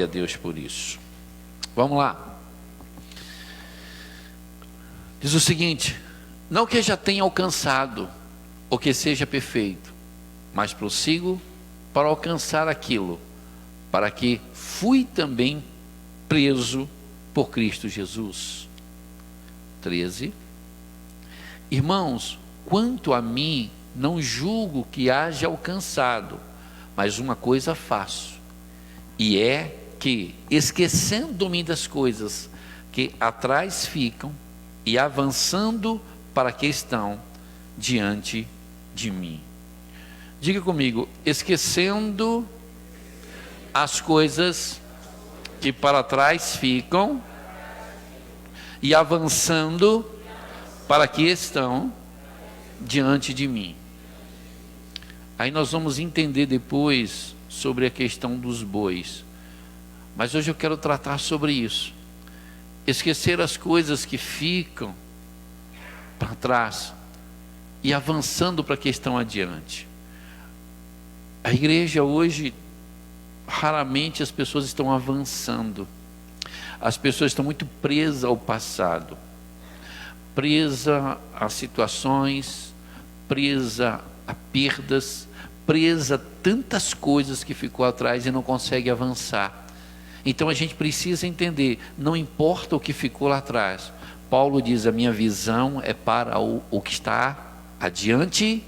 a Deus por isso. Vamos lá. Diz o seguinte: não que já tenha alcançado ou que seja perfeito, mas prossigo para alcançar aquilo para que fui também preso por Cristo Jesus. 13. Irmãos, quanto a mim, não julgo que haja alcançado, mas uma coisa faço, e é que, esquecendo-me das coisas que atrás ficam e avançando para que estão diante de mim. Diga comigo: esquecendo as coisas que para trás ficam e avançando para que estão diante de mim. Aí nós vamos entender depois sobre a questão dos bois, mas hoje eu quero tratar sobre isso. Esquecer as coisas que ficam para trás e avançando para que estão adiante. A igreja hoje, raramente as pessoas estão avançando. As pessoas estão muito presas ao passado, presas a situações, presas a perdas, presas a tantas coisas que ficou atrás e não consegue avançar. Então a gente precisa entender, não importa o que ficou lá atrás. Paulo diz: a minha visão é para o que está adiante.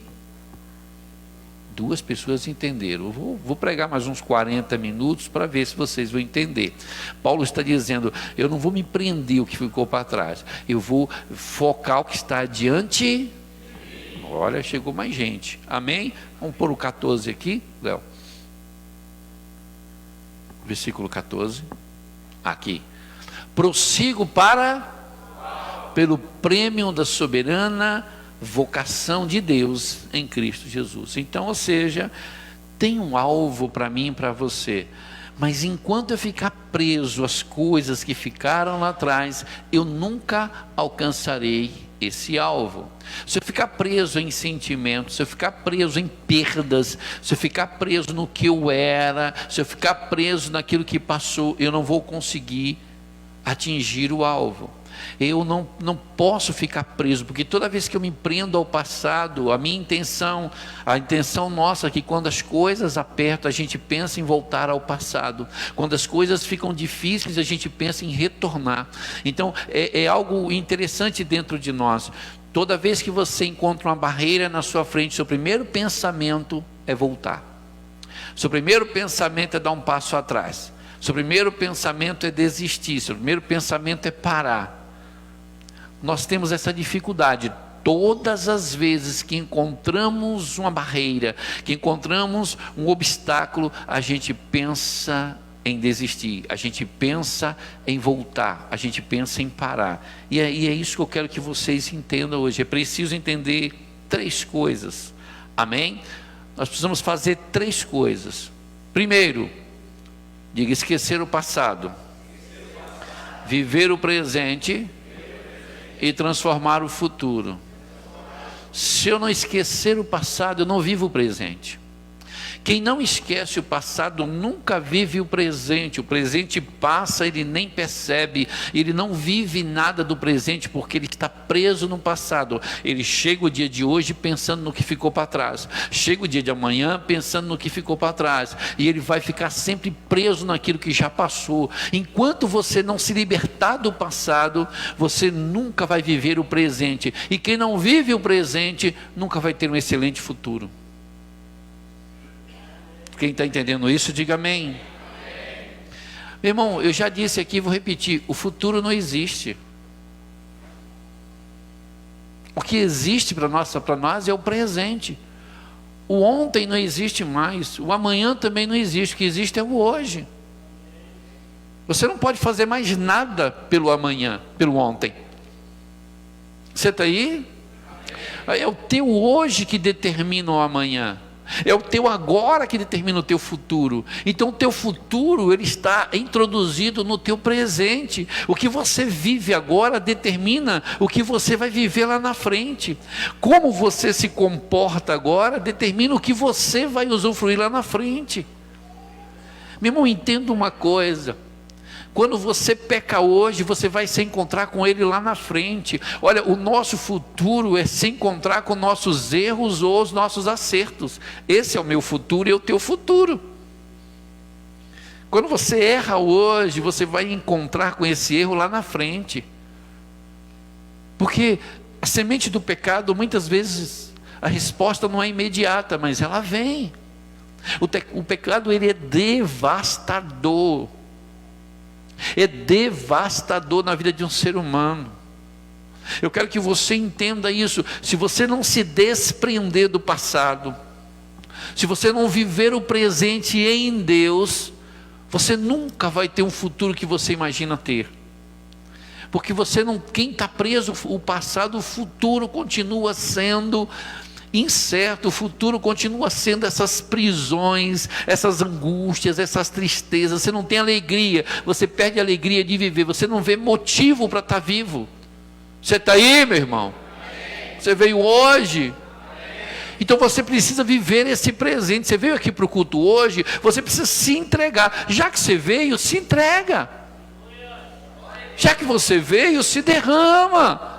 Duas pessoas entenderam. Eu vou pregar mais uns 40 minutos para ver se vocês vão entender. Paulo está dizendo: eu não vou me prender o que ficou para trás, eu vou focar o que está adiante. Olha, chegou mais gente. Amém? Vamos pôr o 14 aqui, Léo. Versículo 14. Aqui. Prossigo pelo prêmio da soberana vocação de Deus em Cristo Jesus. Então, ou seja, tem um alvo para mim e para você, mas enquanto eu ficar preso às coisas que ficaram lá atrás, eu nunca alcançarei esse alvo. Se eu ficar preso em sentimentos, se eu ficar preso em perdas, se eu ficar preso no que eu era, se eu ficar preso naquilo que passou, eu não vou conseguir atingir o alvo. Eu não posso ficar preso, porque toda vez que eu me prendo ao passado, a intenção nossa é que quando as coisas apertam, a gente pensa em voltar ao passado. Quando as coisas ficam difíceis, a gente pensa em retornar. Então é algo interessante dentro de nós. Toda vez que você encontra uma barreira na sua frente, seu primeiro pensamento é voltar. Seu primeiro pensamento é dar um passo atrás. Seu primeiro pensamento é desistir. Seu primeiro pensamento é parar. Nós temos essa dificuldade. Todas as vezes que encontramos uma barreira, que encontramos um obstáculo, a gente pensa em desistir, a gente pensa em voltar, a gente pensa em parar. E é isso que eu quero que vocês entendam hoje. É preciso entender 3 coisas. Amém? Nós precisamos fazer 3 coisas. Primeiro, diga: esquecer o passado, viver o presente e transformar o futuro. Se eu não esquecer o passado, eu não vivo o presente. Quem não esquece o passado nunca vive o presente. O presente passa, ele nem percebe, ele não vive nada do presente, porque ele está preso no passado. Ele chega o dia de hoje pensando no que ficou para trás, chega o dia de amanhã pensando no que ficou para trás, e ele vai ficar sempre preso naquilo que já passou. Enquanto você não se libertar do passado, você nunca vai viver o presente, e quem não vive o presente nunca vai ter um excelente futuro. Quem está entendendo isso, diga amém. Amém. Meu irmão, eu já disse aqui, vou repetir: o futuro não existe. O que existe para nós é o presente. O ontem não existe mais, o amanhã também não existe. O que existe é o hoje. Você não pode fazer mais nada pelo amanhã, pelo ontem. Você está aí? É o teu hoje que determina o amanhã. É o teu agora que determina o teu futuro. Então o teu futuro, ele está introduzido no teu presente. O que você vive agora determina o que você vai viver lá na frente. Como você se comporta agora determina o que você vai usufruir lá na frente. Meu irmão, entenda uma coisa: quando você peca hoje, você vai se encontrar com Ele lá na frente. Olha, o nosso futuro é se encontrar com nossos erros ou os nossos acertos. Esse é o meu futuro e é o teu futuro. Quando você erra hoje, você vai encontrar com esse erro lá na frente. Porque a semente do pecado, muitas vezes, a resposta não é imediata, mas ela vem. O pecado, ele é devastador. É devastador na vida de um ser humano. Eu quero que você entenda isso. Se você não se desprender do passado, se você não viver o presente em Deus, você nunca vai ter um futuro que você imagina ter. Porque você não, quem está preso ao passado, o futuro continua sendo incerto, o futuro continua sendo essas prisões, essas angústias, essas tristezas. Você não tem alegria, você perde a alegria de viver, você não vê motivo para estar vivo. Você está aí, meu irmão? Você veio hoje? Então você precisa viver esse presente. Você veio aqui para o culto hoje, você precisa se entregar. Já que você veio, se entrega. Já que você veio, se derrama.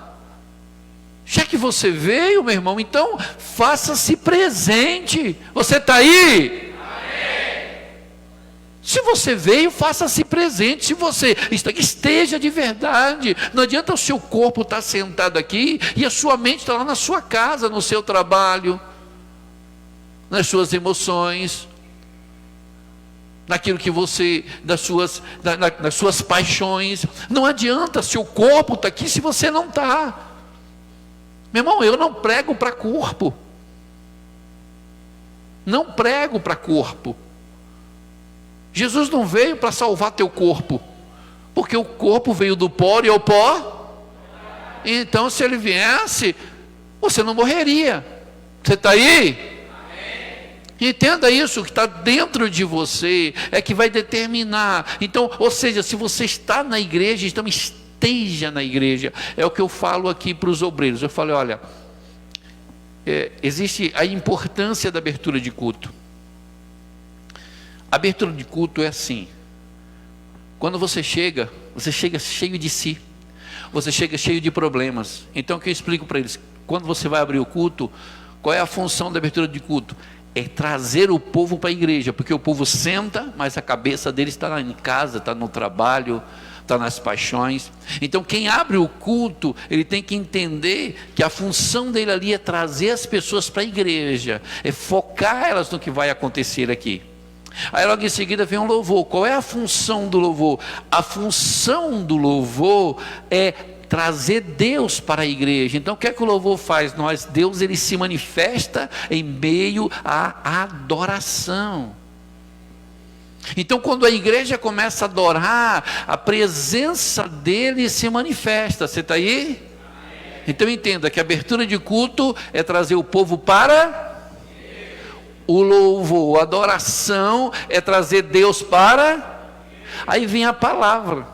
Já que você veio, meu irmão, então faça-se presente. Você está aí? Se você veio, faça-se presente. Se você esteja de verdade. Não adianta o seu corpo estar sentado aqui e a sua mente está lá na sua casa, no seu trabalho, nas suas emoções, naquilo que você, nas suas paixões. Não adianta, seu corpo está aqui se você não está. Meu irmão, eu não prego para corpo. Não prego para corpo. Jesus não veio para salvar teu corpo, porque o corpo veio do pó e ao pó. Então, se ele viesse, você não morreria. Você está aí? Entenda isso, o que está dentro de você é que vai determinar. Então, ou seja, se você está na igreja, então esteja na igreja. É o que eu falo aqui para os obreiros. Eu falo, olha, existe a importância da abertura de culto. A abertura de culto é assim: quando você chega cheio de si, você chega cheio de problemas. Então o que eu explico para eles? Quando você vai abrir o culto, qual é a função da abertura de culto? É trazer o povo para a igreja, porque o povo senta, mas a cabeça deles está em casa, está no trabalho, está nas paixões. Então quem abre o culto, ele tem que entender que a função dele ali é trazer as pessoas para a igreja, é focar elas no que vai acontecer aqui. Aí logo em seguida vem um louvor. Qual é a função do louvor? A função do louvor é trazer Deus para a igreja. Então o que é que o louvor faz? Deus, ele se manifesta em meio à adoração. Então quando a igreja começa a adorar, a presença dele se manifesta. Você está aí? Então entenda que a abertura de culto é trazer o povo para... O louvor, a adoração é trazer Deus para... Aí vem a palavra,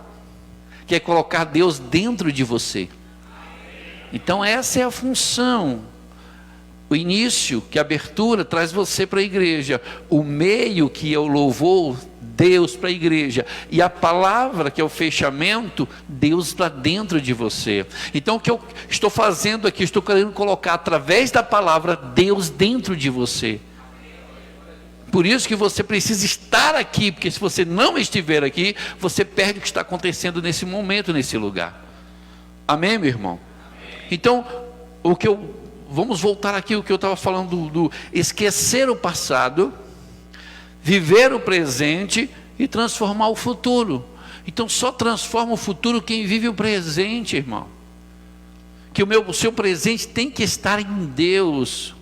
que é colocar Deus dentro de você. Então essa é a função. O início, que é a abertura, traz você para a igreja. O meio, que é o louvor, Deus para a igreja. E a palavra, que é o fechamento, Deus para dentro de você. Então o que eu estou fazendo aqui, estou querendo colocar através da palavra Deus dentro de você. Por isso que você precisa estar aqui, porque se você não estiver aqui, você perde o que está acontecendo nesse momento, nesse lugar. Amém, meu irmão? Então, vamos voltar aqui o que eu estava falando do esquecer o passado, viver o presente e transformar o futuro. Então só transforma o futuro quem vive o presente, irmão. Que o seu presente tem que estar em Deus.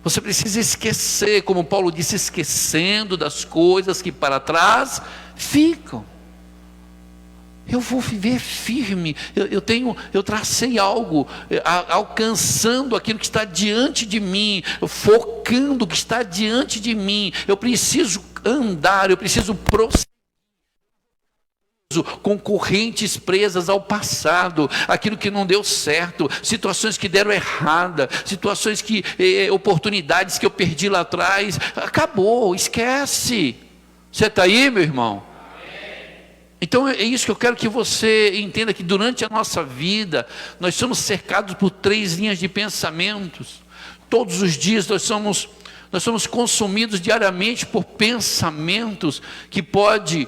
Você precisa esquecer, como Paulo disse, esquecendo das coisas que para trás ficam. Eu vou viver firme, eu tracei algo, alcançando aquilo que está diante de mim, focando o que está diante de mim. Eu preciso andar, eu preciso prosseguir. Com correntes presas ao passado, aquilo que não deu certo, situações que deram errada, situações oportunidades que eu perdi lá atrás. Acabou, esquece. Você está aí, meu irmão? Então é isso que eu quero que você entenda, que durante a nossa vida, nós somos cercados por 3 linhas de pensamentos. Todos os dias nós somos consumidos diariamente por pensamentos que pode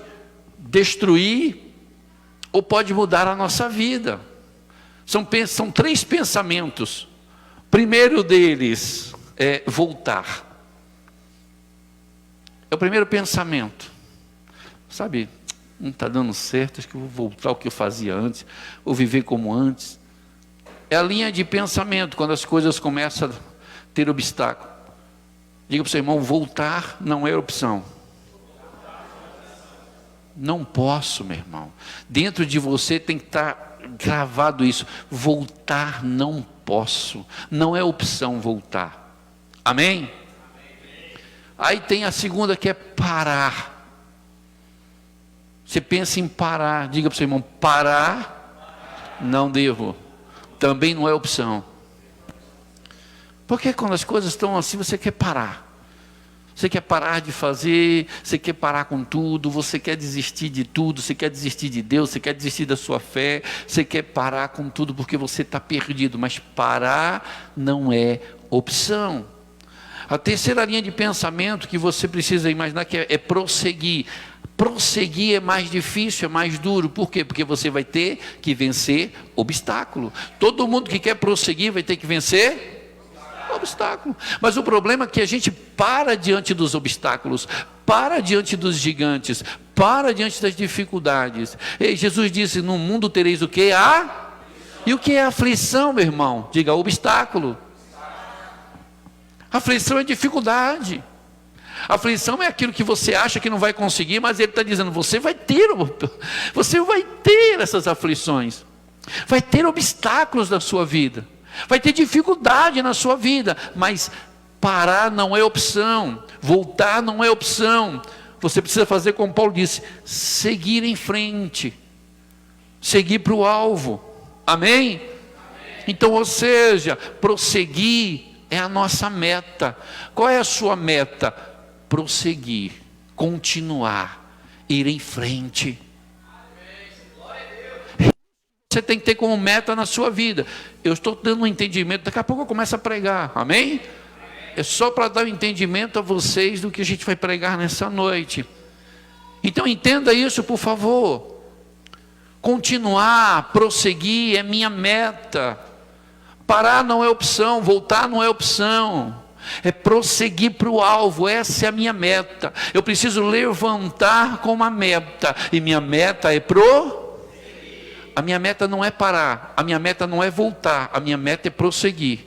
destruir ou pode mudar a nossa vida. São 3 pensamentos. O primeiro deles é voltar. É o primeiro pensamento. Sabe, não está dando certo, acho que eu vou voltar ao que eu fazia antes, ou viver como antes. É a linha de pensamento, quando as coisas começam a ter obstáculo. Diga para o seu irmão, voltar não é opção. Não posso, meu irmão. Dentro de você tem que estar gravado isso. Voltar não posso. Não é opção voltar. Amém? Aí tem a segunda, que é parar. Você pensa em parar. Diga para o seu irmão, parar não devo. Também não é opção. Porque quando as coisas estão assim, você quer parar. Você quer parar de fazer, você quer parar com tudo, você quer desistir de tudo, você quer desistir de Deus, você quer desistir da sua fé, você quer parar com tudo porque você está perdido. Mas parar não é opção. A terceira linha de pensamento que você precisa imaginar que é prosseguir. Prosseguir é mais difícil, é mais duro. Por quê? Porque você vai ter que vencer obstáculo. Todo mundo que quer prosseguir vai ter que vencer obstáculo. Mas o problema é que a gente para diante dos obstáculos, para diante dos gigantes, para diante das dificuldades. E Jesus disse, no mundo tereis o que? E o que é aflição, meu irmão? Diga, obstáculo. Aflição é dificuldade. Aflição é aquilo que você acha que não vai conseguir, mas ele está dizendo, você vai ter essas aflições, vai ter obstáculos na sua vida, vai ter dificuldade na sua vida, mas parar não é opção, voltar não é opção. Você precisa fazer como Paulo disse, seguir em frente, seguir para o alvo. Amém? Então, ou seja, prosseguir é a nossa meta. Qual é a sua meta? Prosseguir, continuar, ir em frente. Você tem que ter como meta na sua vida. Eu estou dando um entendimento, daqui a pouco eu começo a pregar, amém? É só para dar um entendimento a vocês do que a gente vai pregar nessa noite. Então entenda isso, por favor. Continuar, prosseguir é minha meta. Parar não é opção, voltar não é opção. É prosseguir para o alvo, essa é a minha meta. Eu preciso levantar com uma meta, e minha meta é a minha meta não é parar, a minha meta não é voltar, a minha meta é prosseguir.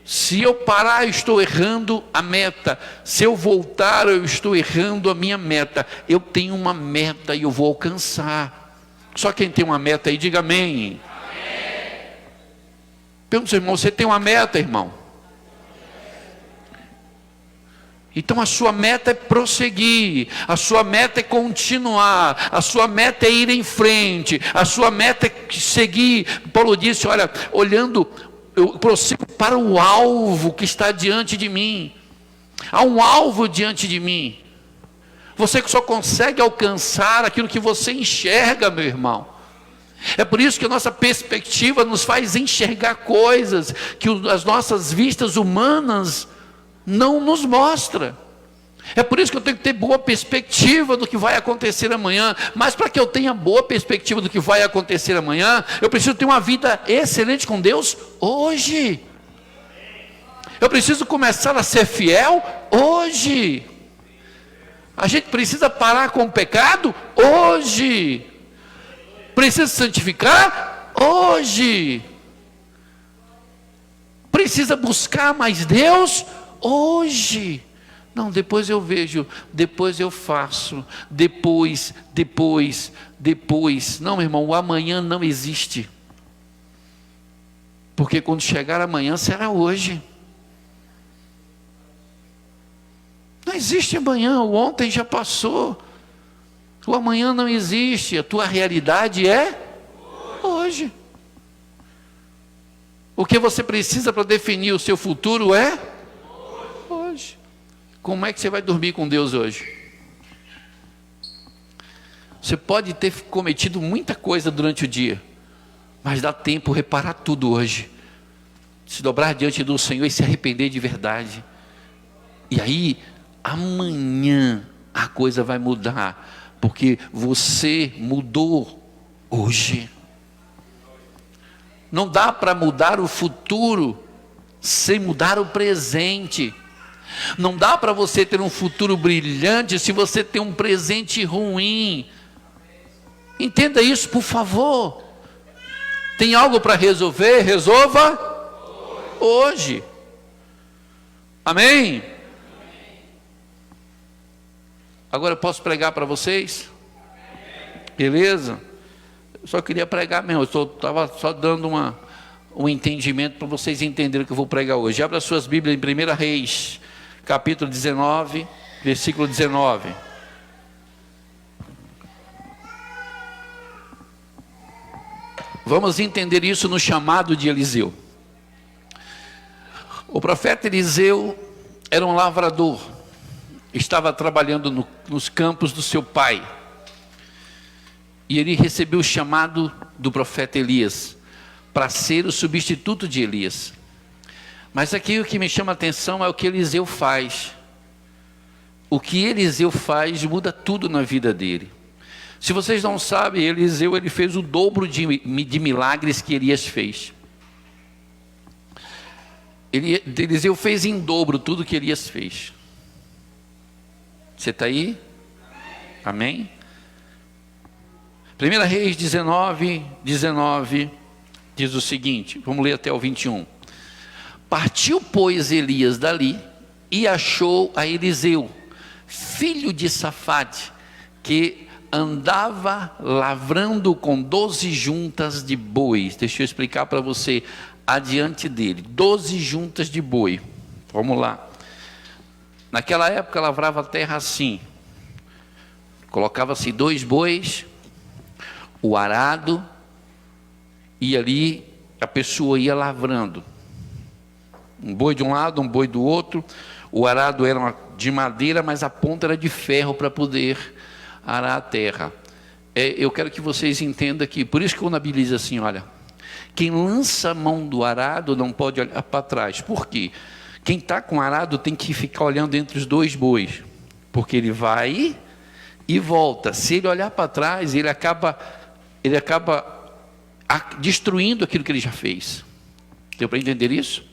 Se eu parar, eu estou errando a meta. Se eu voltar, eu estou errando a minha meta. Eu tenho uma meta e eu vou alcançar. Só quem tem uma meta aí, diga amém. Pergunta ao seu irmão, você tem uma meta, irmão? Então a sua meta é prosseguir, a sua meta é continuar, a sua meta é ir em frente, a sua meta é seguir. Paulo disse, olha, olhando, eu prossigo para o alvo que está diante de mim. Há um alvo diante de mim. Você só consegue alcançar aquilo que você enxerga, meu irmão. É por isso que a nossa perspectiva nos faz enxergar coisas que as nossas vistas humanas não nos mostra. É por isso que eu tenho que ter boa perspectiva do que vai acontecer amanhã. Mas para que eu tenha boa perspectiva do que vai acontecer amanhã, eu preciso ter uma vida excelente com Deus hoje. Eu preciso começar a ser fiel hoje. A gente precisa parar com o pecado hoje. Precisa santificar hoje. Precisa buscar mais Deus hoje. Não, depois eu vejo, depois eu faço, depois. Não, meu irmão, o amanhã não existe. Porque quando chegar amanhã será hoje. Não existe amanhã, o ontem já passou. O amanhã não existe, a tua realidade é hoje. O que você precisa para definir o seu futuro é hoje. Como é que você vai dormir com Deus hoje? Você pode ter cometido muita coisa durante o dia, mas dá tempo reparar tudo hoje. Se dobrar diante do Senhor e se arrepender de verdade. E aí, amanhã a coisa vai mudar, porque você mudou hoje. Não dá para mudar o futuro sem mudar o presente. Não dá para você ter um futuro brilhante se você tem um presente ruim. Entenda isso, por favor. Tem algo para resolver? Resolva hoje. Amém? Agora eu posso pregar para vocês? Beleza? Eu só queria pregar mesmo. Eu estava só dando um entendimento para vocês entenderem o que eu vou pregar hoje. Abra suas Bíblias em 1 Reis, capítulo 19, versículo 19. Vamos entender isso no chamado de Eliseu. O profeta Eliseu era um lavrador, estava trabalhando nos campos do seu pai, e ele recebeu o chamado do profeta Elias, para ser o substituto de Elias. Mas aqui o que me chama a atenção é o que Eliseu faz. O que Eliseu faz muda tudo na vida dele. Se vocês não sabem, Eliseu ele fez o dobro de milagres que Elias fez. Eliseu fez em dobro tudo que Elias fez. Você está aí? Amém? 1 Reis 19 diz o seguinte, vamos ler até o 21. Partiu, pois, Elias dali e achou a Eliseu, filho de Safate, que andava lavrando com 12 juntas de bois. Deixa eu explicar para você adiante dele. 12 juntas de boi. Vamos lá. Naquela época lavrava a terra assim. Colocava-se 2 bois, o arado, e ali a pessoa ia lavrando. Um boi de um lado, um boi do outro. O arado era de madeira, mas a ponta era de ferro para poder arar a terra. Eu quero que vocês entendam aqui. Por isso que quando a Bíblia diz assim, olha, quem lança a mão do arado não pode olhar para trás. Por quê? Quem está com arado tem que ficar olhando entre os 2 bois, porque ele vai e volta. Se ele olhar para trás, ele acaba destruindo aquilo que ele já fez. Deu para entender isso?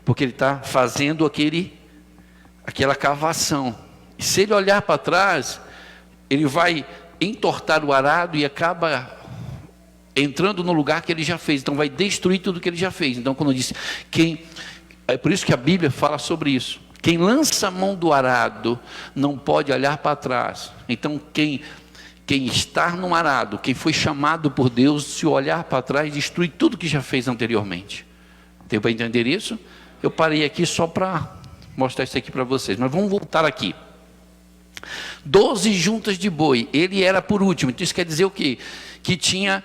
Porque ele está fazendo aquela cavação. E se ele olhar para trás, ele vai entortar o arado e acaba entrando no lugar que ele já fez. Então vai destruir tudo que ele já fez. Então quando eu disse, é por isso que a Bíblia fala sobre isso. Quem lança a mão do arado não pode olhar para trás. Então quem está no arado, quem foi chamado por Deus, se olhar para trás, destrui tudo que já fez anteriormente. Deu para entender isso? Eu parei aqui só para mostrar isso aqui para vocês. Mas vamos voltar aqui. 12 juntas de boi, ele era por último. Então isso quer dizer o quê? Que tinha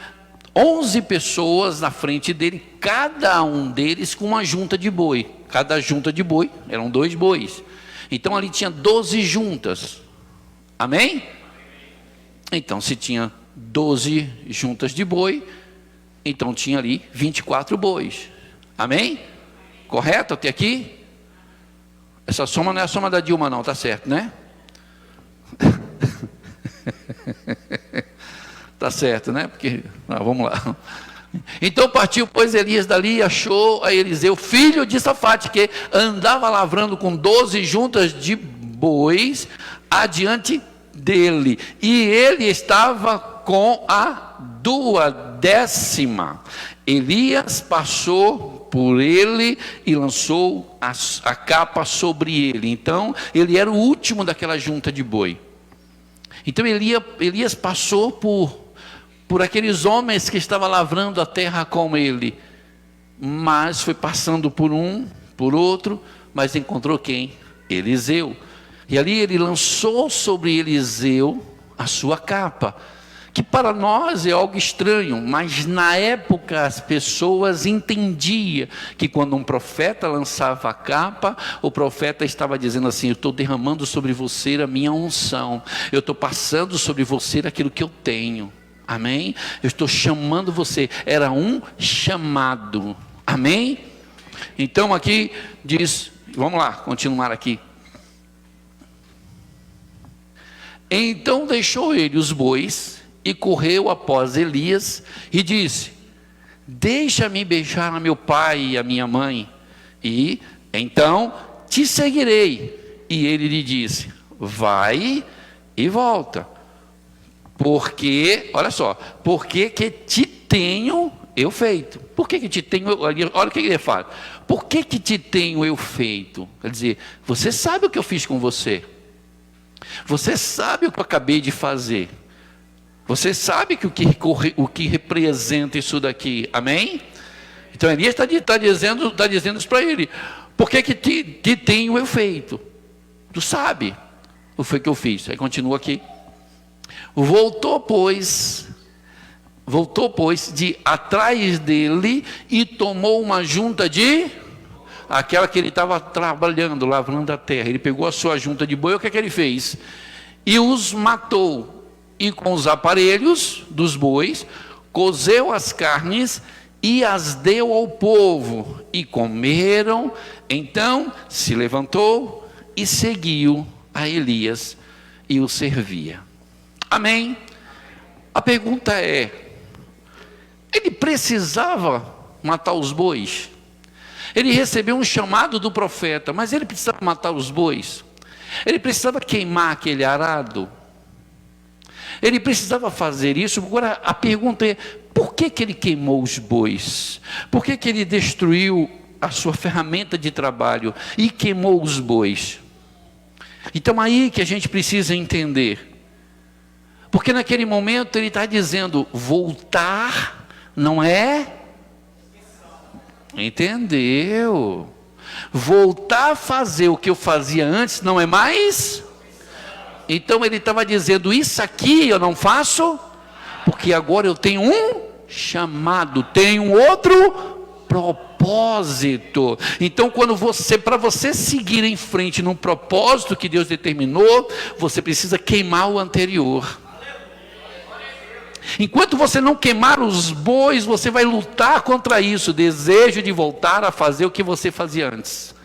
11 pessoas na frente dele, cada um deles com uma junta de boi. Cada junta de boi, eram 2 bois. Então ali tinha 12 juntas. Amém? Então se tinha 12 juntas de boi, então tinha ali 24 bois. Amém? Correto até aqui? Essa soma não é a soma da Dilma não, tá certo, né? Tá certo, né? Porque, vamos lá. Então partiu, pois, Elias dali e achou a Eliseu, filho de Safate, que andava lavrando com 12 juntas de bois adiante dele. E ele estava com a 12ª. Elias passou por ele e lançou a capa sobre ele. Então ele era o último daquela junta de boi. Então Elias passou por aqueles homens que estavam lavrando a terra com ele, mas foi passando por um, por outro, mas encontrou quem? Eliseu. E ali ele lançou sobre Eliseu a sua capa, que para nós é algo estranho, mas na época as pessoas entendiam que quando um profeta lançava a capa, o profeta estava dizendo assim: eu estou derramando sobre você a minha unção, eu estou passando sobre você aquilo que eu tenho, amém? Eu estou chamando você, era um chamado, amém? Então aqui diz, vamos lá, continuar aqui. Então deixou ele os bois e correu após Elias e disse: deixa-me beijar a meu pai e a minha mãe, e então te seguirei. E ele lhe disse: vai e volta, porque, olha só, porque que te tenho eu feito. Por que te tenho, olha o que ele fala, por que te tenho eu feito? Quer dizer, você sabe o que eu fiz com você, você sabe o que eu acabei de fazer, você sabe que o que representa isso daqui, amém? Então Elias está dizendo isso para ele: por que te tenho eu feito? Tu sabe o que foi que eu fiz. Aí continua aqui. Voltou pois de atrás dele e tomou uma junta de, aquela que ele estava trabalhando, lavrando a terra. Ele pegou a sua junta de boi, o que é que ele fez? E os matou. E com os aparelhos dos bois, cozeu as carnes e as deu ao povo. E comeram. Então se levantou e seguiu a Elias e o servia. Amém? A pergunta é: ele precisava matar os bois? Ele recebeu um chamado do profeta, mas ele precisava matar os bois? Ele precisava queimar aquele arado? Ele precisava fazer isso? Agora a pergunta é: por que ele queimou os bois? Por que ele destruiu a sua ferramenta de trabalho e queimou os bois? Então aí que a gente precisa entender. Porque naquele momento ele está dizendo: voltar não é? Entendeu? Voltar a fazer o que eu fazia antes não é mais? Então ele estava dizendo: isso aqui eu não faço, porque agora eu tenho um chamado, tenho um outro propósito. Então para você seguir em frente num propósito que Deus determinou, você precisa queimar o anterior. Enquanto você não queimar os bois, você vai lutar contra isso, desejo de voltar a fazer o que você fazia antes.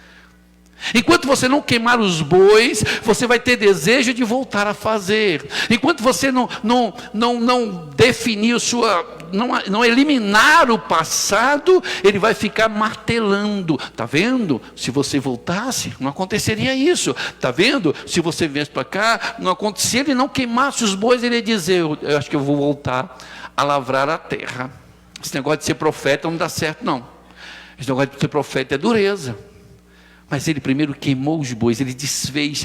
Enquanto você não queimar os bois, você vai ter desejo de voltar a fazer. Enquanto você não definir não eliminar o passado, ele vai ficar martelando. Está vendo? Se você voltasse, não aconteceria isso. Está vendo? Se você viesse para cá, não acontecia. Se ele não queimasse os bois, ele ia dizer: eu acho que eu vou voltar a lavrar a terra. Esse negócio de ser profeta não dá certo, não. Esse negócio de ser profeta é dureza. Mas ele primeiro queimou os bois, ele desfez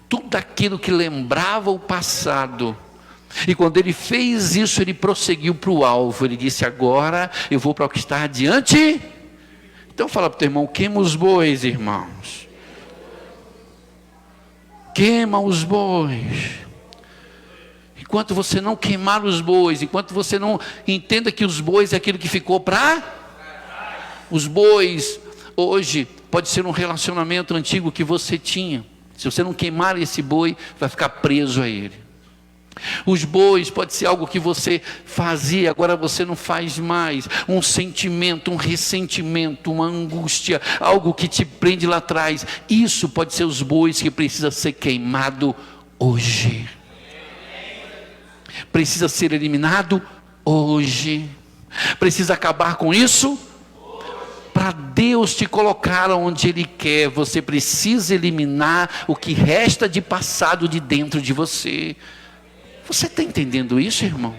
tudo aquilo que lembrava o passado. E quando ele fez isso, ele prosseguiu para o alvo. Ele disse: agora eu vou para o que está adiante. Então fala para o teu irmão: queima os bois, irmãos. Queima os bois. Enquanto você não queimar os bois, enquanto você não entenda que os bois é aquilo que ficou para... Os bois hoje pode ser um relacionamento antigo que você tinha. Se você não queimar esse boi, vai ficar preso a ele. Os bois pode ser algo que você fazia, agora você não faz mais. Um sentimento, um ressentimento, uma angústia, algo que te prende lá atrás. Isso pode ser os bois que precisa ser queimado hoje. Precisa ser eliminado hoje. Precisa acabar com isso. Para Deus te colocar onde Ele quer, você precisa eliminar o que resta de passado de dentro de você. Você está entendendo isso, irmão?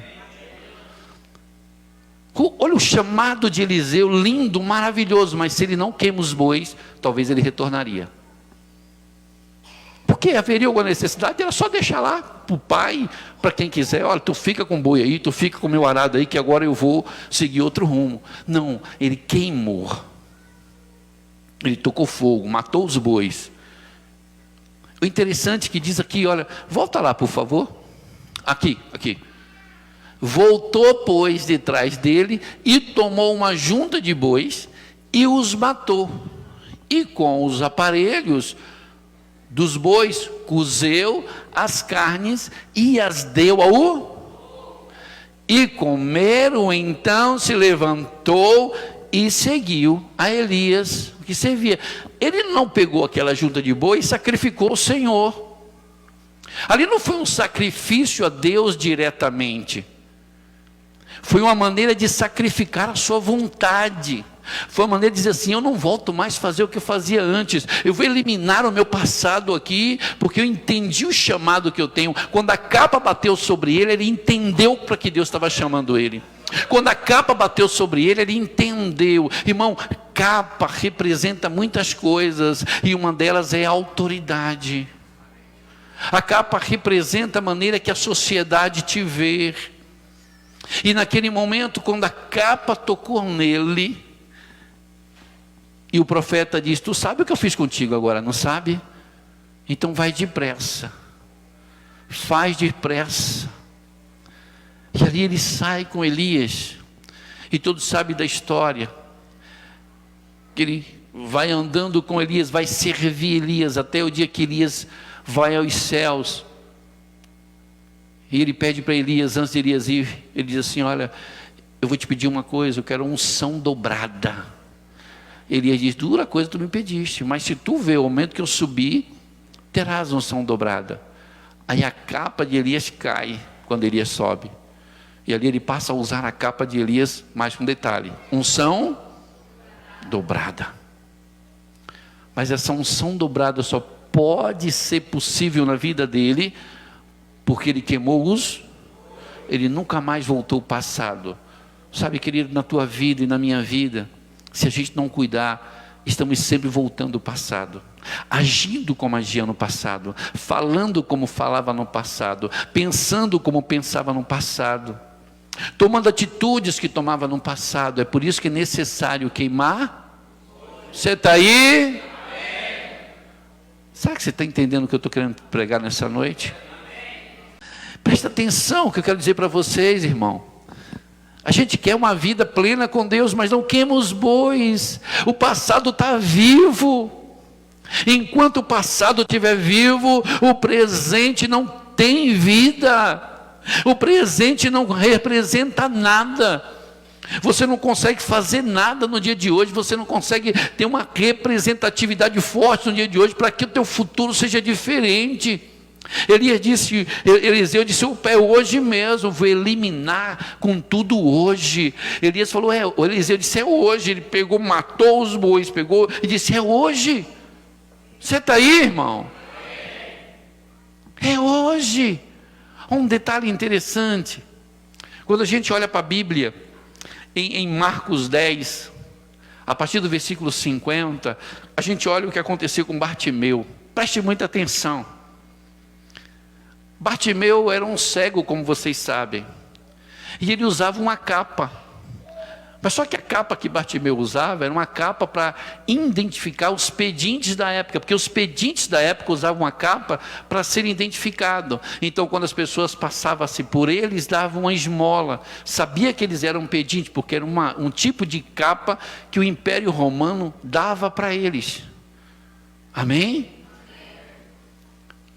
Olha o chamado de Eliseu, lindo, maravilhoso, mas se ele não queima os bois, talvez ele retornaria. Porque haveria alguma necessidade? Era só deixar lá para o pai, para quem quiser: olha, tu fica com o boi aí, tu fica com o meu arado aí, que agora eu vou seguir outro rumo. Não, ele queimou. Ele tocou fogo, matou os bois. O interessante é que diz aqui, olha, volta lá por favor. Aqui. Voltou, pois, de trás dele e tomou uma junta de bois e os matou. E com os aparelhos dos bois cozeu as carnes e as deu ao... E comeram, então se levantou e seguiu a Elias, que servia. Ele não pegou aquela junta de boi e sacrificou o Senhor. Ali não foi um sacrifício a Deus diretamente. Foi uma maneira de sacrificar a sua vontade. Foi uma maneira de dizer assim: eu não volto mais a fazer o que eu fazia antes. Eu vou eliminar o meu passado aqui, porque eu entendi o chamado que eu tenho. Quando a capa bateu sobre ele, ele entendeu para que Deus estava chamando ele. Quando a capa bateu sobre ele, ele entendeu. Irmão, capa representa muitas coisas, e uma delas é a autoridade. A capa representa a maneira que a sociedade te vê. E naquele momento, quando a capa tocou nele, e o profeta diz: tu sabe o que eu fiz contigo agora, não sabe? Então vai depressa, faz depressa. E ali ele sai com Elias, e todos sabem da história, que ele vai andando com Elias, vai servir Elias, até o dia que Elias vai aos céus. E ele pede para Elias, antes de Elias ir, ele diz assim: olha, eu vou te pedir uma coisa, eu quero unção dobrada. Elias diz: dura coisa tu me pediste, mas se tu vê o momento que eu subir, terás unção dobrada. Aí a capa de Elias cai, quando Elias sobe. E ali ele passa a usar a capa de Elias, mais um detalhe: unção dobrada. Mas essa unção dobrada só pode ser possível na vida dele, porque ele queimou ele nunca mais voltou ao passado. Sabe, querido, na tua vida e na minha vida, se a gente não cuidar, estamos sempre voltando ao passado, agindo como agia no passado, falando como falava no passado, pensando como pensava no passado, tomando atitudes que tomava no passado. É por isso que é necessário queimar. Você está aí? Será que você está entendendo o que eu estou querendo pregar nessa noite? Presta atenção, que eu quero dizer para vocês, irmão. A gente quer uma vida plena com Deus, mas não queima os bois. O passado está vivo. Enquanto o passado estiver vivo, o presente não tem vida. O presente não representa nada. Você não consegue fazer nada no dia de hoje. Você não consegue ter uma representatividade forte no dia de hoje para que o teu futuro seja diferente. Eliseu disse: é hoje mesmo, vou eliminar com tudo hoje. Elias falou: o Eliseu disse: é hoje. Ele pegou, matou os bois, pegou e disse: é hoje. Você está aí, irmão? É hoje. Um detalhe interessante, quando a gente olha para a Bíblia, em Marcos 10, a partir do versículo 50, a gente olha o que aconteceu com Bartimeu. Preste muita atenção. Bartimeu era um cego, como vocês sabem, e ele usava uma capa, mas só que a capa que Bartimeu usava era uma capa para identificar os pedintes da época, porque os pedintes da época usavam uma capa para serem identificados. Então, quando as pessoas passavam-se por eles, davam uma esmola, sabia que eles eram pedintes, porque era um tipo de capa que o Império Romano dava para eles. Amém?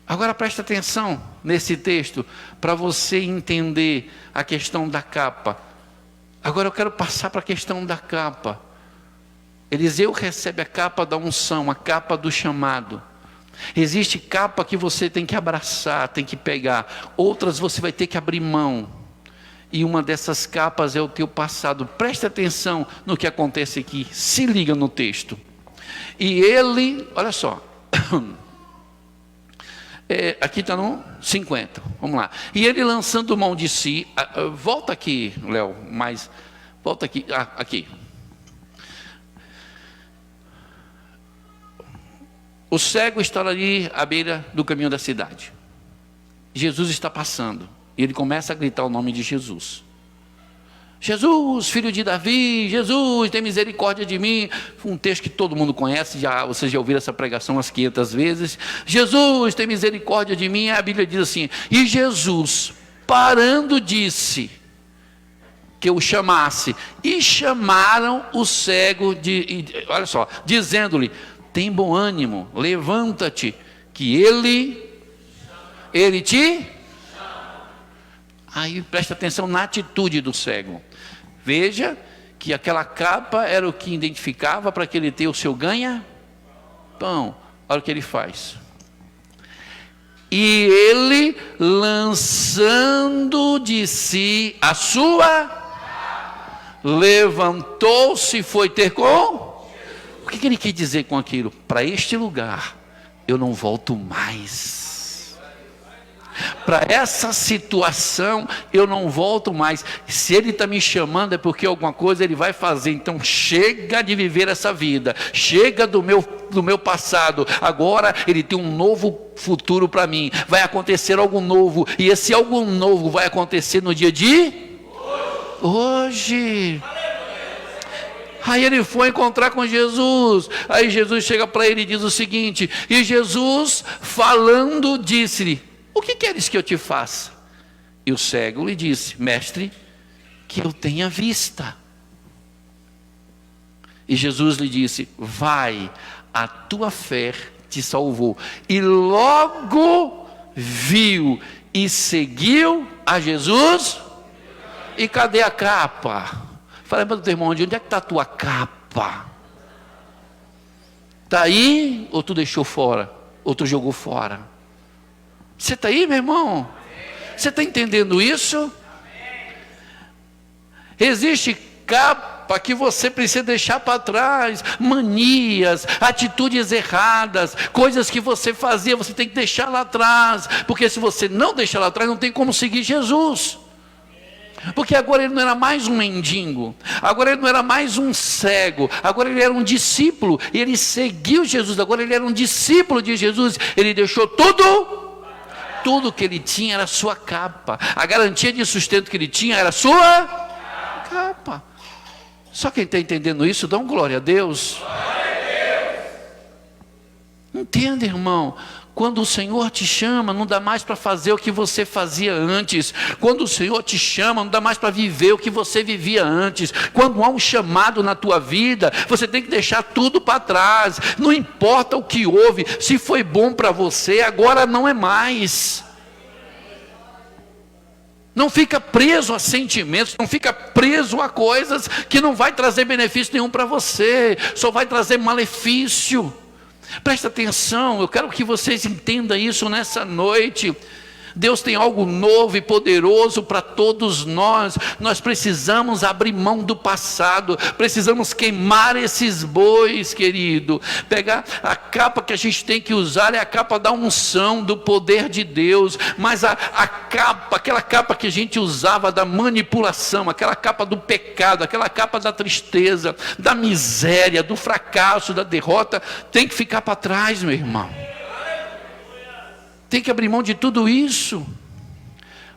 Agora presta atenção nesse texto, para você entender a questão da capa. Agora eu quero passar para a questão da capa. Eliseu recebe a capa da unção, a capa do chamado. Existe capa que você tem que abraçar, tem que pegar. Outras você vai ter que abrir mão. E uma dessas capas é o teu passado. Presta atenção no que acontece aqui. Se liga no texto. E ele, olha só... aqui está no 50, vamos lá. E ele lançando mão de si, volta aqui, Léo, volta aqui, aqui. O cego está ali à beira do caminho da cidade. Jesus está passando, e ele começa a gritar o nome de Jesus. Jesus, filho de Davi, Jesus, tem misericórdia de mim. Um texto que todo mundo conhece, vocês já ouviram essa pregação umas 500 vezes. Jesus, tem misericórdia de mim. A Bíblia diz assim: e Jesus, parando, disse: que o chamasse. E chamaram o cego, olha só, dizendo-lhe: tem bom ânimo, levanta-te, que ele te... Aí presta atenção na atitude do cego. Veja que aquela capa era o que identificava para que ele ter o seu ganha-pão. Olha o que ele faz. E ele, lançando de si a sua, levantou-se e foi ter com... O que ele quer dizer com aquilo? Para este lugar eu não volto mais. Para essa situação eu não volto mais. Se ele está me chamando é porque alguma coisa ele vai fazer. Então chega de viver essa vida, chega do meu passado. Agora ele tem um novo futuro para mim. Vai acontecer algo novo, e esse algo novo vai acontecer no dia de hoje. Aí ele foi encontrar com Jesus. Aí Jesus chega para ele e diz o seguinte: e Jesus falando disse-lhe: o que queres que eu te faça? E o cego lhe disse: mestre, que eu tenha vista. E Jesus lhe disse: vai, a tua fé te salvou. E logo viu e seguiu a Jesus. E cadê a capa? Fala para o teu irmão: onde é que está a tua capa? Está aí, ou tu deixou fora? Ou tu jogou fora? Você está aí, meu irmão? Você está entendendo isso? Existe capa que você precisa deixar para trás, manias, atitudes erradas, coisas que você fazia, você tem que deixar lá atrás, porque se você não deixar lá atrás, não tem como seguir Jesus. Porque agora ele não era mais um mendigo, agora ele não era mais um cego, agora ele era um discípulo, e ele seguiu Jesus. Agora ele era um discípulo de Jesus, ele deixou tudo que ele tinha era a sua capa, a garantia de sustento que ele tinha era a sua capa. Só quem está entendendo isso, dá um glória a Deus. Entenda, irmão, quando o Senhor te chama, não dá mais para fazer o que você fazia antes. Quando o Senhor te chama, não dá mais para viver o que você vivia antes. Quando há um chamado na tua vida, você tem que deixar tudo para trás. Não importa o que houve, se foi bom para você, agora não é mais. Não fica preso a sentimentos, não fica preso a coisas que não vai trazer benefício nenhum para você, só vai trazer malefício. Presta atenção, eu quero que vocês entendam isso nessa noite. Deus tem algo novo e poderoso para todos nós. Nós precisamos abrir mão do passado, precisamos queimar esses bois, querido. Pegar a capa que a gente tem que usar é a capa da unção, do poder de Deus. Mas a capa, aquela capa que a gente usava da manipulação, aquela capa do pecado, aquela capa da tristeza, da miséria, do fracasso, da derrota, tem que ficar para trás, meu irmão. Tem que abrir mão de tudo isso.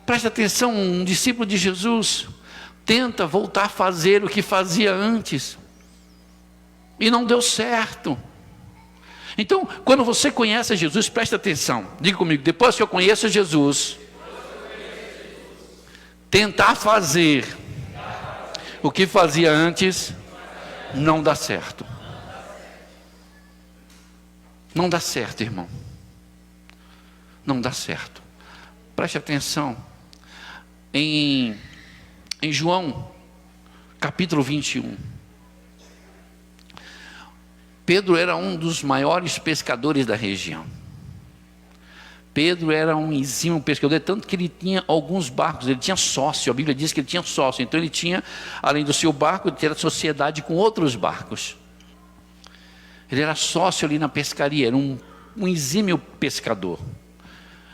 Presta atenção, um discípulo de Jesus tenta voltar a fazer o que fazia antes, e não deu certo. Então, quando você conhece Jesus, presta atenção, diga comigo: depois que eu conheço Jesus, tentar fazer o que fazia antes, não dá certo. Não dá certo, irmão. Não dá certo. Preste atenção. Em João, capítulo 21. Pedro era um dos maiores pescadores da região. Pedro era um exímio pescador, tanto que ele tinha alguns barcos, ele tinha sócio, a Bíblia diz que ele tinha sócio. Então ele tinha, além do seu barco, ele tinha sociedade com outros barcos. Ele era sócio ali na pescaria, era um exímio pescador.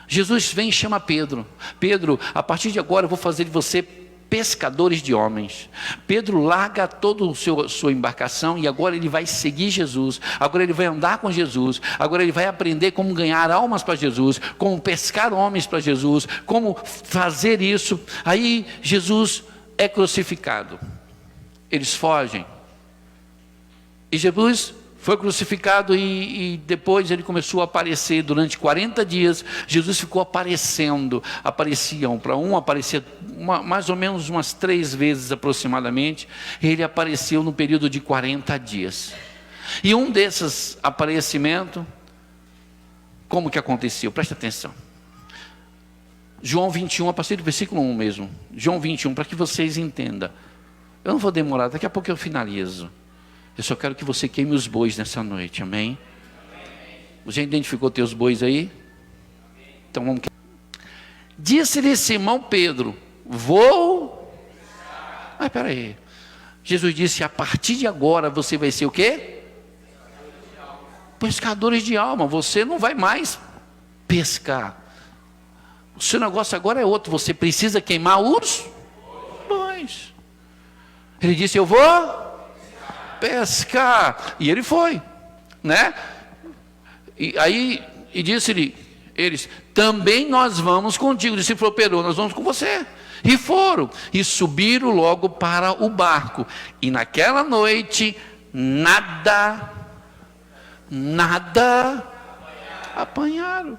Jesus vem e chama Pedro: Pedro, a partir de agora eu vou fazer de você pescadores de homens. Pedro larga toda a sua embarcação e agora ele vai seguir Jesus. Agora ele vai andar com Jesus. Agora ele vai aprender como ganhar almas para Jesus, como pescar homens para Jesus, como fazer isso. Aí Jesus é crucificado. Eles fogem. E Jesus Foi crucificado e depois ele começou a aparecer durante 40 dias. Jesus ficou aparecendo. Apareciam para um, aparecia mais ou menos umas 3 vezes aproximadamente. Ele apareceu no período de 40 dias. E um desses aparecimentos, como que aconteceu? Presta atenção. João 21, a partir do versículo 1 mesmo. João 21, para que vocês entendam. Eu não vou demorar, daqui a pouco eu finalizo. Eu só quero que você queime os bois nessa noite, amém? Você identificou teus bois aí? Então vamos queimar. Disse-lhe Simão Pedro, vou... Mas peraí. Jesus disse, a partir de agora você vai ser o quê? Pescadores de alma. Você não vai mais pescar. O seu negócio agora é outro. Você precisa queimar os bois. Ele disse, eu vou pescar. E ele foi, né? E disse-lhe eles, também nós vamos contigo. O discípulo Pedro, nós vamos com você. E foram, e subiram logo para o barco. E naquela noite, nada apanharam.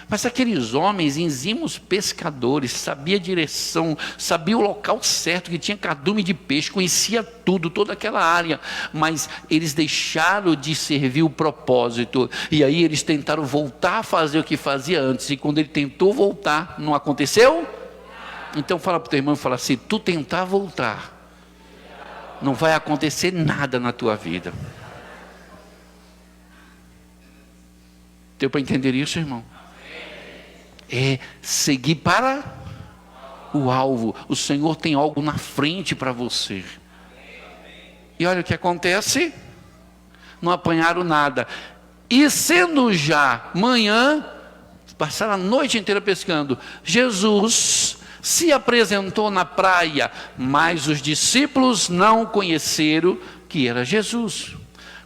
Mas aqueles homens, enzimos pescadores, sabia a direção, sabia o local certo, que tinha cardume de peixe, conhecia tudo, toda aquela área, mas eles deixaram de servir o propósito, e aí eles tentaram voltar a fazer o que fazia antes, e quando ele tentou voltar, não aconteceu? Então fala para o teu irmão, fala assim, tu tentar voltar, não vai acontecer nada na tua vida. Deu para entender isso, irmão? É seguir para o alvo. O Senhor tem algo na frente para você. E olha o que acontece. Não apanharam nada. E sendo já manhã, passaram a noite inteira pescando, Jesus se apresentou na praia, mas os discípulos não conheceram que era Jesus.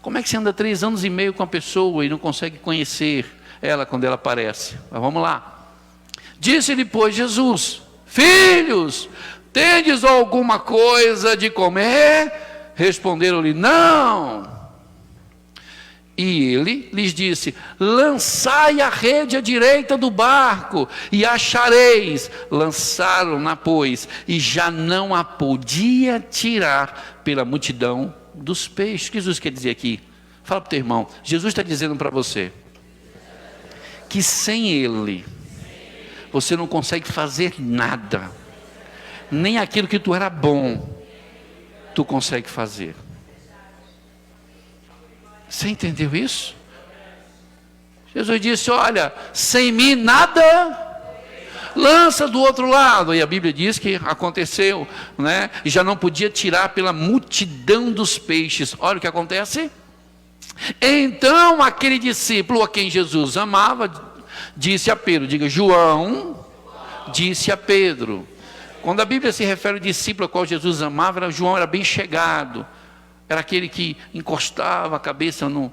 Como é que você anda 3 anos e meio com a pessoa e não consegue conhecer ela quando ela aparece? Mas vamos lá. Disse-lhe, pois, Jesus, filhos, tendes alguma coisa de comer? Responderam-lhe, não. E ele lhes disse, lançai a rede à direita do barco, e achareis. Lançaram-na, pois, e já não a podia tirar pela multidão dos peixes. O que Jesus quer dizer aqui? Fala para o teu irmão, Jesus está dizendo para você, que sem ele, você não consegue fazer nada, nem aquilo que tu era bom, tu consegue fazer. Você entendeu isso? Jesus disse, olha, sem mim nada, lança do outro lado. E a Bíblia diz que aconteceu, né? E já não podia tirar pela multidão dos peixes. Olha o que acontece. Então aquele discípulo a quem Jesus amava, disse a Pedro, diga, João disse a Pedro. Quando a Bíblia se refere ao discípulo a qual Jesus amava, João era bem chegado, era aquele que encostava a cabeça no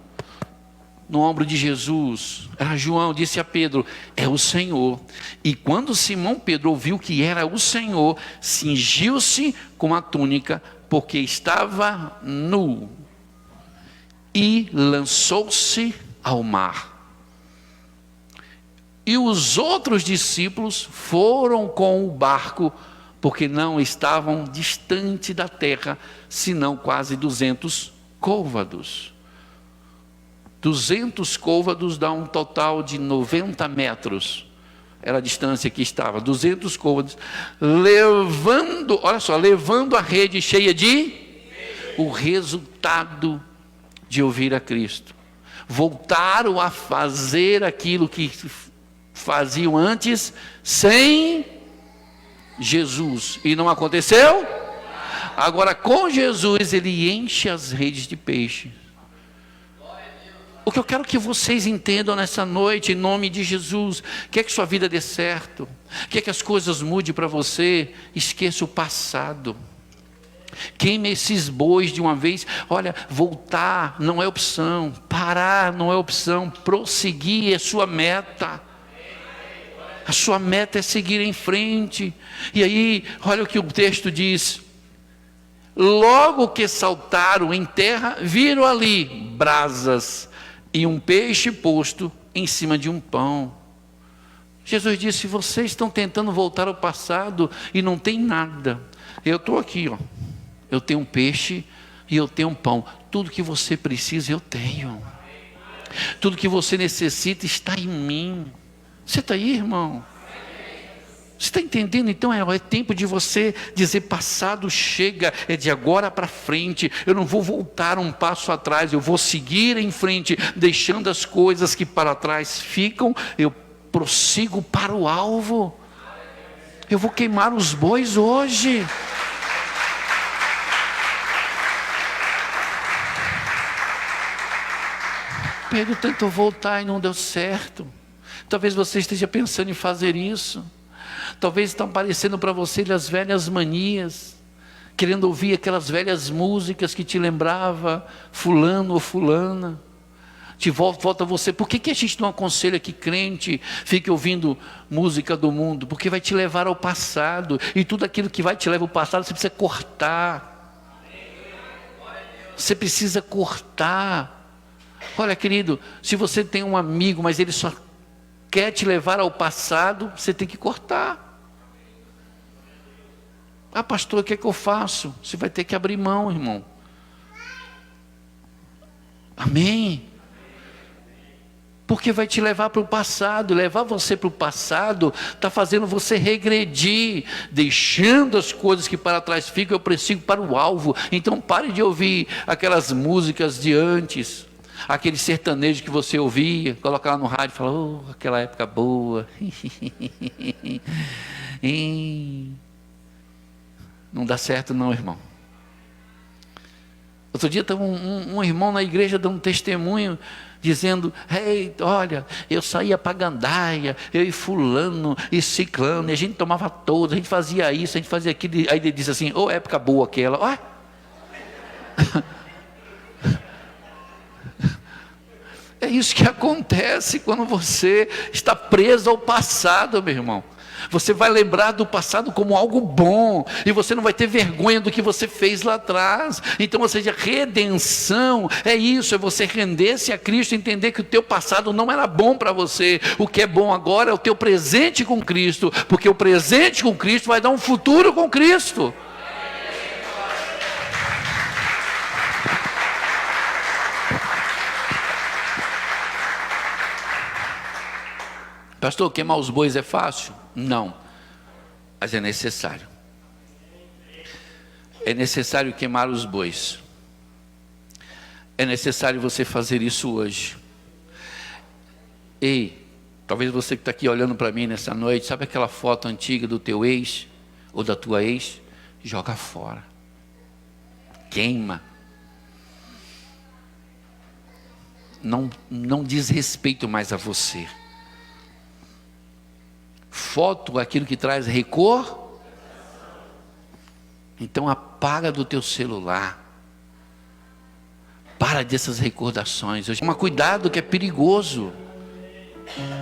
ombro de Jesus. Era João, disse a Pedro, é o Senhor. E quando Simão Pedro ouviu que era o Senhor, cingiu-se com a túnica, porque estava nu, e lançou-se ao mar. E os outros discípulos foram com o barco, porque não estavam distante da terra, senão quase 200 côvados. 200 côvados dá um total de 90 metros. Era a distância que estava, 200 côvados. Levando, olha só, levando a rede cheia de... O resultado de ouvir a Cristo. Voltaram a fazer aquilo que faziam antes sem Jesus, e não aconteceu. Agora com Jesus ele enche as redes de peixe. O que eu quero que vocês entendam nessa noite, em nome de Jesus, quer que sua vida dê certo, quer que as coisas mudem para você, esqueça o passado, queime esses bois de uma vez. Olha, voltar não é opção, parar não é opção, prosseguir é sua meta. A sua meta é seguir em frente. E aí, olha o que o texto diz. Logo que saltaram em terra, viram ali brasas e um peixe posto em cima de um pão. Jesus disse: vocês estão tentando voltar ao passado e não tem nada. Eu estou aqui, ó. Eu tenho um peixe e eu tenho um pão. Tudo que você precisa eu tenho. Tudo que você necessita está em mim. Você está aí, irmão? Você está entendendo? Então é tempo de você dizer: passado chega, é de agora para frente. Eu não vou voltar um passo atrás, eu vou seguir em frente, deixando as coisas que para trás ficam. Eu prossigo para o alvo. Eu vou queimar os bois hoje. Pedro tentou voltar e não deu certo. Talvez você esteja pensando em fazer isso. Talvez estão aparecendo para você as velhas manias, querendo ouvir aquelas velhas músicas que te lembrava fulano ou fulana. Volta você. Por que a gente não aconselha que crente fique ouvindo música do mundo? Porque vai te levar ao passado, e tudo aquilo que vai te levar ao passado você precisa cortar. Você precisa cortar. Olha, querido, se você tem um amigo, mas ele só quer te levar ao passado, você tem que cortar. Ah, pastor, o que é que eu faço? Você vai ter que abrir mão, irmão. Amém? Porque vai te levar para o passado. Levar você para o passado está fazendo você regredir, deixando as coisas que para trás ficam. Eu prossigo para o alvo. Então pare de ouvir aquelas músicas de antes, aquele sertanejo que você ouvia, coloca lá no rádio e fala: oh, aquela época boa. Não dá certo não, irmão. Outro dia estava um irmão na igreja dando um testemunho, dizendo: ei, olha, eu saía para gandaia, eu e fulano e ciclano, e a gente tomava todos, a gente fazia isso, a gente fazia aquilo. Aí ele disse assim: ô, época boa aquela. Ó. É isso que acontece quando você está preso ao passado, meu irmão. Você vai lembrar do passado como algo bom, e você não vai ter vergonha do que você fez lá atrás. Então, ou seja, redenção é isso, é você render-se a Cristo, entender que o teu passado não era bom para você. O que é bom agora é o teu presente com Cristo, porque o presente com Cristo vai dar um futuro com Cristo. Pastor, queimar os bois é fácil? Não, mas é necessário. É necessário queimar os bois. É necessário você fazer isso hoje. Ei, talvez você que está aqui olhando para mim nessa noite, sabe aquela foto antiga do teu ex ou da tua ex? Joga fora. Queima. Não diz respeito mais a você. Foto, aquilo que traz rancor. Então apaga do teu celular. Para dessas recordações. Toma cuidado, que é perigoso.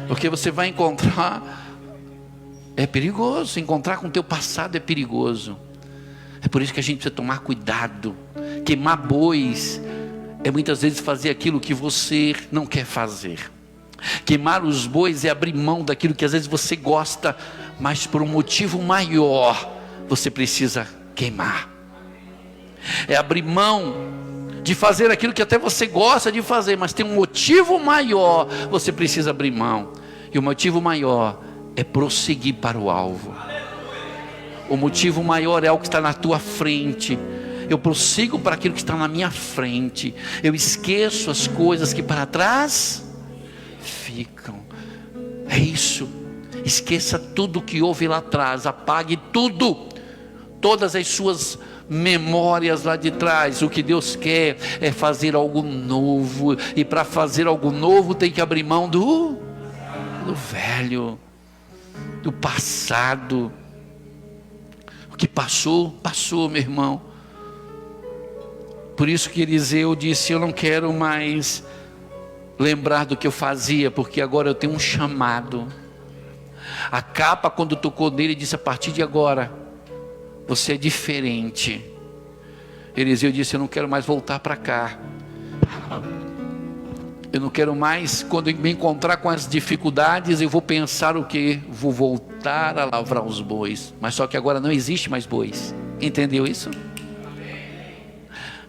Porque você vai encontrar. É perigoso. Encontrar com o teu passado é perigoso. É por isso que a gente precisa tomar cuidado. Queimar bois é muitas vezes fazer aquilo que você não quer fazer. Queimar os bois é abrir mão daquilo que às vezes você gosta, mas por um motivo maior você precisa queimar. É abrir mão de fazer aquilo que até você gosta de fazer, mas tem um motivo maior, você precisa abrir mão. E o motivo maior é prosseguir para o alvo. O motivo maior é algo que está na tua frente. Eu prossigo para aquilo que está na minha frente. Eu esqueço as coisas que para trás ficam. É isso. Esqueça tudo que houve lá atrás. Apague tudo. Todas as suas memórias lá de trás. O que Deus quer é fazer algo novo. E para fazer algo novo tem que abrir mão do velho, do passado. O que passou, passou, meu irmão. Por isso que Eliseu disse: eu não quero mais lembrar do que eu fazia, porque agora eu tenho um chamado. A capa, quando tocou nele, disse: a partir de agora você é diferente. Eliseu disse: eu não quero mais voltar para cá. Eu não quero mais, quando eu me encontrar com as dificuldades, eu vou pensar o quê? Vou voltar a lavrar os bois. Mas só que agora não existe mais bois. Entendeu isso?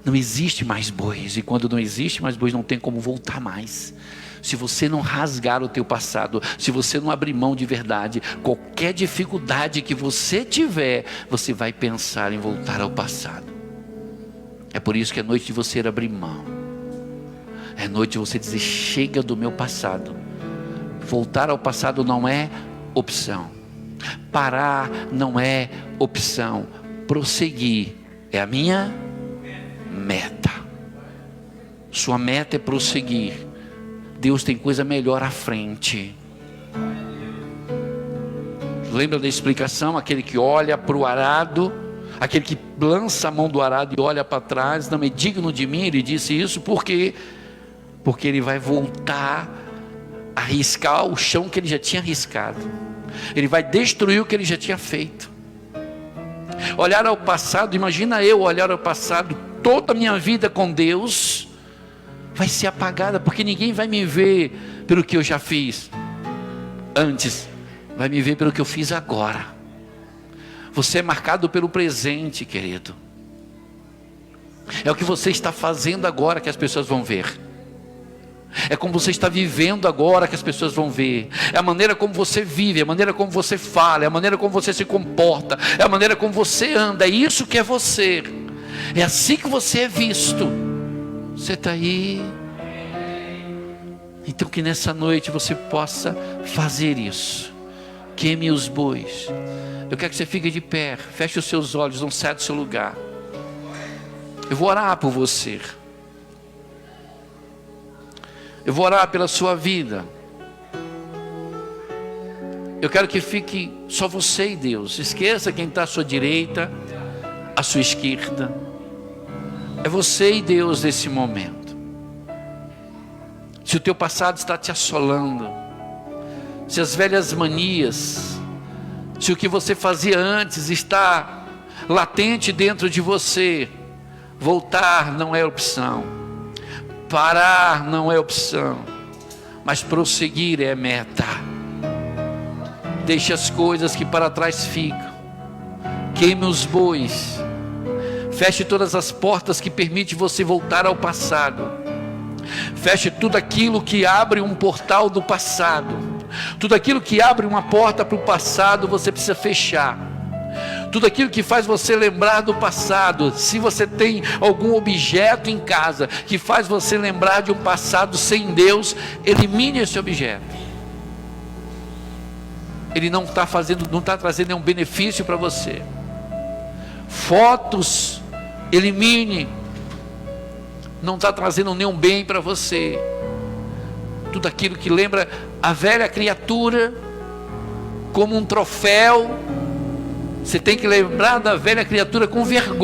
Não existe mais bois. E quando não existe mais bois, não tem como voltar mais. Se você não rasgar o teu passado, se você não abrir mão de verdade, qualquer dificuldade que você tiver, você vai pensar em voltar ao passado. É por isso que é noite de você abrir mão. É noite de você dizer: chega do meu passado. Voltar ao passado não é opção. Parar não é opção. Prosseguir é a minha meta. Sua meta é prosseguir. Deus tem coisa melhor à frente. Lembra da explicação? Aquele que olha para o arado, aquele que lança a mão do arado e olha para trás, não é digno de mim. Ele disse isso porque ele vai voltar a riscar o chão que ele já tinha riscado. Ele vai destruir o que ele já tinha feito. Olhar ao passado, imagina eu olhar ao passado, toda a minha vida com Deus vai ser apagada, porque ninguém vai me ver pelo que eu já fiz antes, vai me ver pelo que eu fiz agora. Você é marcado pelo presente, querido. É o que você está fazendo agora que as pessoas vão ver. É como você está vivendo agora que as pessoas vão ver. É a maneira como você vive, é a maneira como você fala, é a maneira como você se comporta, é a maneira como você anda. É isso que é você. É assim que você é visto. Você está aí. Então que nessa noite você possa fazer isso. Queime os bois. Eu quero que você fique de pé. Feche os seus olhos, não saia do seu lugar. Eu vou orar por você. Eu vou orar pela sua vida. Eu quero que fique só você e Deus. Esqueça quem está à sua direita, à sua esquerda. É você e Deus nesse momento. Se o teu passado está te assolando, se as velhas manias, se o que você fazia antes está latente dentro de você, voltar não é opção. Parar não é opção, mas prosseguir é meta. Deixe as coisas que para trás ficam. Queime os bois. Feche todas as portas que permitem você voltar ao passado. Feche tudo aquilo que abre um portal do passado. Tudo aquilo que abre uma porta para o passado, você precisa fechar. Tudo aquilo que faz você lembrar do passado. Se você tem algum objeto em casa que faz você lembrar de um passado sem Deus, elimine esse objeto. Ele não está trazendo nenhum benefício para você. Fotos, elimine. Não está trazendo nenhum bem para você. Tudo aquilo que lembra a velha criatura como um troféu. Você tem que lembrar da velha criatura com vergonha.